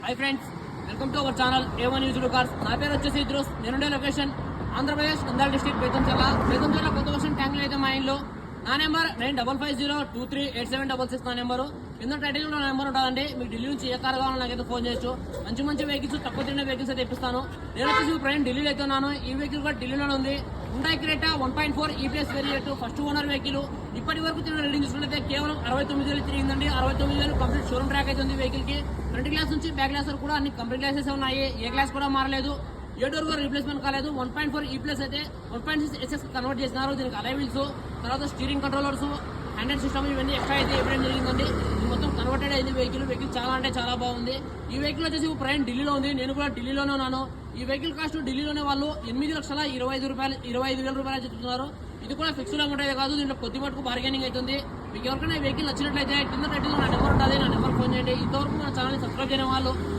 Hi friends, welcome to our channel A1 used cars. నా పేరు వచ్చేసి ఇద్రూస్. నేనుండే లొకేషన్ ఆంధ్రప్రదేశ్ నంద్యాల డిస్ట్రిక్ట్ బేతంచెర్ల కొత్త వర్షన్ ట్యాంకులు అయితే మా ఇంట్లో. నా నెంబర్ 9550238766 నా నెంబరు. కింద టైటిల్ లో నా నెంబర్ ఉంటుందండి. మీకు ఢిల్లీ నుంచి ఏ కార్ కావాలో నాకైతే ఫోన్ చేయొచ్చు. మంచి మంచి వెహికల్స్, తక్కువ తిన్న వెహికల్స్ అయితే ఇప్పిస్తాను. నేను వచ్చేసి ప్రయాణం ఢిల్లీలో అయితే ఉన్నాను. ఈ వెహికల్ కూడా ఢిల్లీలోనే ఉంది. Hyundai Creta 1.4 E+ variant, first owner vehicle. ఇప్పటి వరకు తిరిగిన రీడింగ్ చూసుకుంటే కేవలం 69,000 తిరిగిందండి. 69,000 కంప్లీట్ షోరూమ్ ట్రాక్ అయితే ఉంది వెహికల్ కి. ఫ్రంట్ గ్లాస్ నుంచి బ్యాక్ గ్లాస్ వరకు కూడా అన్ని కంప్లీట్ గ్లాసెస్ ఉన్నాయి. ఏ గ్లాస్ కూడా మారలేదు. ఏ డోర్ కూడా రీప్లేస్మెంట్ కాలేదు. 1.4 E+ అయితే 1.6 SS కన్వర్ట్ చేసినారు. దీనికి అలై వీల్స్, తర్వాత స్టీరింగ్ కంట్రోలర్స్, హ్యాండెడ్ సిస్టమ్ ఇవన్నీ ఎక్స్ట్రా అయితే ఇవ్వడం జరిగిందండి. ఇది మొత్తం కన్వర్టెడ్ అయింది వెహికల్ చాలా అంటే చాలా బాగుంది. ఈ వెహికల్ వచ్చేసి ప్రయాణం ఢిల్లీలో ఉంది. నేను కూడా ఢిల్లీలోనే ఉన్నాను. ఈ వెహికల్ కాస్ట్ ఢిల్లీలోనే వాళ్ళు 8,25,000 చెప్తున్నారు. ఇది కూడా ఫిక్స్డ్ అమౌంట్ అయితే కాదు. దీంట్లో కొద్ది మటుకు బార్గెనింగ్ అవుతుంది. మీకు ఎవరికైనా ఈ వెహికల్ నచ్చినట్లయితే కింద టైటిల్ నా నెంబర్ ఉంటుంది. నా నెంబర్ ఫోన్ చేయండి. ఇంతవరకు మన ఛానల్ సబ్స్క్రైబ్ చేయని వాళ్ళు